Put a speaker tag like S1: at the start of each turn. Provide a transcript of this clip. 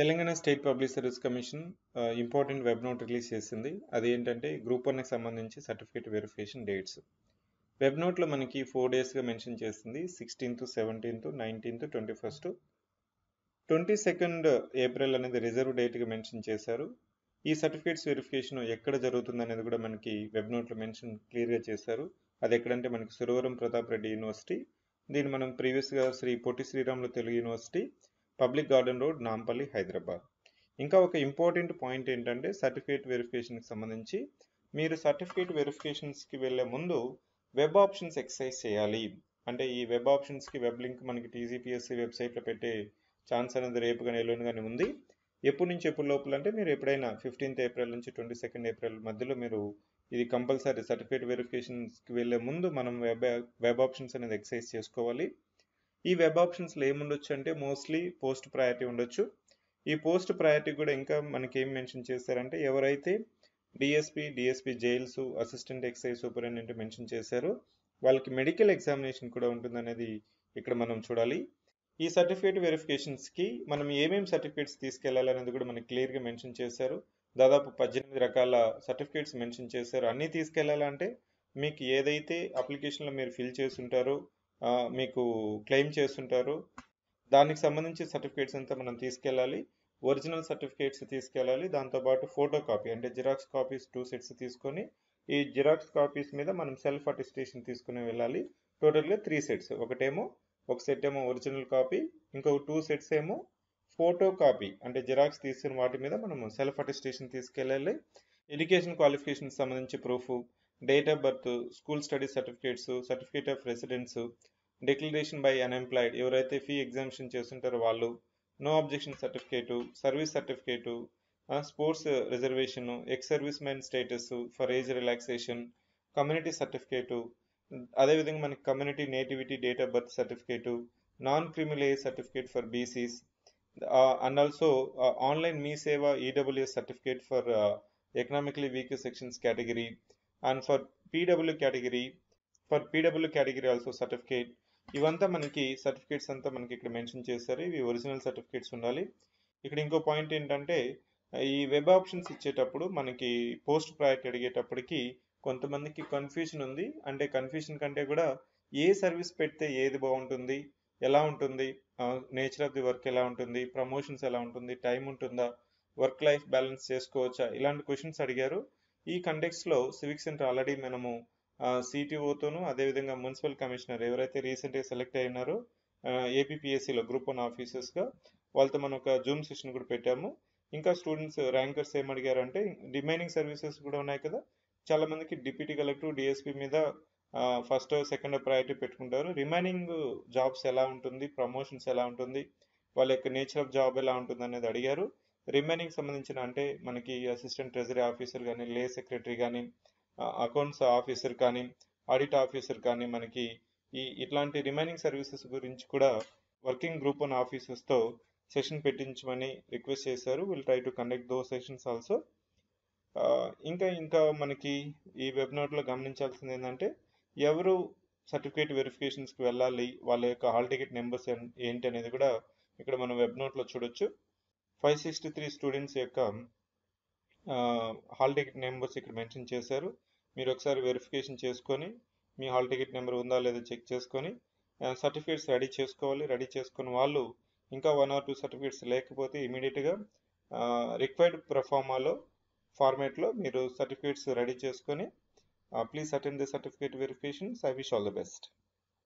S1: Telangana state public service commission important web note release చేసింది. అది ఏంటంటే గ్రూప్ 1కి సంబంధించి సర్టిఫికేట్ వెరిఫికేషన్ డేట్స్. వెబ్ నోట్లో మనకి 4 డేస్గా మెన్షన్ చేస్తుంది. 16th, 17th, 19th, 21st. 22nd April అనేది రిజర్వ్ డేట్గా మెన్షన్ చేశారు. ఈ సర్టిఫికేట్స్ వెరిఫికేషన్ ఎక్కడ జరుగుతుంది అనేది కూడా మనకి వెబ్ నోట్లో మెన్షన్ క్లియర్గా చేశారు. అది ఎక్కడంటే మనకి సురవరం ప్రతాప్ రెడ్డి యూనివర్సిటీ. దీన్ని మనం ప్రీవియస్గా Shri Potti Sriramulu Telugu university, public garden road, Nampally, Hyderabad. ఇంకా ఒక ఇంపార్టెంట్ పాయింట్ ఏంటంటే సర్టిఫికేట్ వెరిఫికేషన్కి సంబంధించి మీరు సర్టిఫికేట్ వెరిఫికేషన్స్కి వెళ్ళే ముందు వెబ్ ఆప్షన్స్ ఎక్సర్సైజ్ చేయాలి. అంటే ఈ వెబ్ ఆప్షన్స్కి వెబ్ లింక్ మనకి టీజీపీఎస్సీ వెబ్సైట్లో పెట్టే ఛాన్స్ అనేది రేపు కానీ ఎల్లుండి కానీ ఉంది. ఎప్పటి నుంచి ఎప్పుడు లోపల అంటే మీరు ఎప్పుడైనా 15th ఏప్రిల్ నుంచి 22nd ఏప్రిల్ మధ్యలో మీరు ఇది కంపల్సరీ సర్టిఫికేట్ వెరిఫికేషన్స్కి వెళ్ళే ముందు మనం వెబ్ ఆప్షన్స్ అనేది ఎక్సర్సైజ్ చేసుకోవాలి. ఈ వెబ్ ఆప్షన్స్లో ఏముండొచ్చు అంటే మోస్ట్లీ పోస్ట్ ప్రయారిటీ ఉండొచ్చు. ఈ పోస్ట్ ప్రయారిటీ కూడా ఇంకా మనకి ఏం మెన్షన్ చేశారంటే ఎవరైతే DSP jails, assistant excise superintendent mention చేశారో వాళ్ళకి మెడికల్ ఎగ్జామినేషన్ కూడా ఉంటుందనేది ఇక్కడ మనం చూడాలి. ఈ సర్టిఫికేట్ వెరిఫికేషన్స్కి మనం ఏమేమి సర్టిఫికేట్స్ తీసుకెళ్లాలి అనేది కూడా మనకి క్లియర్గా మెన్షన్ చేశారు. దాదాపు 18 రకాల సర్టిఫికేట్స్ మెన్షన్ చేశారు. అన్నీ తీసుకెళ్లాలంటే మీకు ఏదైతే అప్లికేషన్లో మీరు ఫిల్ చేస్తుంటారో మీకు క్లెయిమ్ చేస్తుంటారో దానికి సంబంధించి సర్టిఫికేట్స్ అంతా మనం తీసుకెళ్ళాలి. ఒరిజినల్ సర్టిఫికేట్స్ తీసుకెళ్ళాలి. దాంతోపాటు ఫోటో కాపీ అంటే జిరాక్స్ కాపీస్ 2 sets తీసుకొని ఈ జిరాక్స్ కాపీస్ మీద మనం సెల్ఫ్ అటెస్టేషన్ తీసుకుని వెళ్ళాలి. టోటల్గా 3 sets. ఒక సెట్ ఏమో ఒరిజినల్ కాపీ, ఇంకొక 2 sets ఏమో ఫోటో కాపీ అంటే జిరాక్స్ తీసుకున్న వాటి మీద మనం సెల్ఫ్ అటెస్టేషన్ తీసుకెళ్ళాలి. ఎడ్యుకేషన్ క్వాలిఫికేషన్ సంబంధించి proof, date of birth, school study certificates, certificate of residence, declaration by unemployed ఎవరైతే ఫీ ఎగ్జామిషన్ చేస్తుంటారో వాళ్ళు, no objection certificate, service certificate, sports reservation, ex servicemen status for age relaxation, community certificate, అదేవిధంగా మనకి community nativity date of birth certificate, non criminal age certificate for BCs, and also online Mee Seva EWS certificate for economically weak sections category, and for PW category also certificate. ఇవంతా మనకి certificates అంతా మనకి ఇక్కడ mention చేస్తారు. ఇవి original certificates ఉండాలి. ఇక్కడ ఇంకో పాయింట్ ఏంటంటే ఈ వెబ్ ఆప్షన్స్ ఇచ్చేటప్పుడు మనకి పోస్ట్ ప్రయారిటీ అడిగేటప్పటికి కొంతమందికి కన్ఫ్యూజన్ ఉంది. అంటే కన్ఫ్యూజన్ కంటే కూడా ఏ సర్వీస్ పెడితే ఏది బాగుంటుంది, ఎలా ఉంటుంది, నేచర్ ఆఫ్ ది వర్క్ ఎలా ఉంటుంది, ప్రమోషన్స్ ఎలా ఉంటుంది, టైం ఉంటుందా, వర్క్ లైఫ్ బ్యాలెన్స్ చేసుకోవచ్చా, ఇలాంటి క్వశ్చన్స్ అడిగారు. ఈ కంటెక్స్లో సివిక్ సెంటర్ ఆల్రెడీ మనము సిటిఓతోనూ అదేవిధంగా మున్సిపల్ కమిషనర్ ఎవరైతే రీసెంట్గా సెలెక్ట్ అయినారో ఏపీపీఎస్సీలో గ్రూప్ 1 ఆఫీసర్స్గా వాళ్ళతో మనం ఒక జూమ్ సెషన్ కూడా పెట్టాము. ఇంకా స్టూడెంట్స్ ర్యాంకర్స్ ఏమడిగారు అంటే రిమైనింగ్ సర్వీసెస్ కూడా ఉన్నాయి కదా, చాలా మందికి డిప్యూటీ కలెక్టర్, డిఎస్పీ మీద ఫస్ట్ సెకండ్ ప్రయారిటీ పెట్టుకుంటారు. రిమైనింగ్ జాబ్స్ ఎలా ఉంటుంది, ప్రమోషన్స్ ఎలా ఉంటుంది, వాళ్ళ యొక్క నేచర్ ఆఫ్ జాబ్ ఎలా ఉంటుంది అనేది అడిగారు. రిమైనింగ్ సంబంధించిన అంటే మనకి అసిస్టెంట్ ట్రెజరీ ఆఫీసర్ కానీ, లే సెక్రటరీ కానీ, అకౌంట్స్ ఆఫీసర్ కానీ, ఆడిట్ ఆఫీసర్ కానీ మనకి ఇట్లాంటి రిమైనింగ్ సర్వీసెస్ గురించి కూడా వర్కింగ్ గ్రూప్ 1 ఆఫీసర్స్తో సెషన్ పెట్టించమని రిక్వెస్ట్ చేశారు. Will try to conduct though sessions also. ఇంకా మనకి ఈ వెబ్ నోట్లో గమనించాల్సింది ఏంటంటే ఎవరు సర్టిఫికేట్ వెరిఫికేషన్స్కి వెళ్ళాలి, వాళ్ళ యొక్క హాల్ టికెట్ నెంబర్స్ ఏంటి అనేది కూడా ఇక్కడ మనం వెబ్ నోట్లో చూడొచ్చు. 563 స్టూడెంట్స్ యొక్క హాల్ టికెట్ నెంబర్స్ ఇక్కడ మెన్షన్ చేశారు. మీరు ఒకసారి వెరిఫికేషన్ చేసుకొని మీ హాల్ టికెట్ నెంబర్ ఉందా లేదా చెక్ చేసుకొని సర్టిఫికేట్స్ రెడీ చేసుకోవాలి. రెడీ చేసుకున్న వాళ్ళు ఇంకా 1 or 2 సర్టిఫికేట్స్ లేకపోతే ఇమీడియట్గా రిక్వైర్డ్ ప్రొఫార్మాలో ఫార్మేట్లో మీరు సర్టిఫికేట్స్ రెడీ చేసుకొని please attend the certificate verifications. I wish all the best.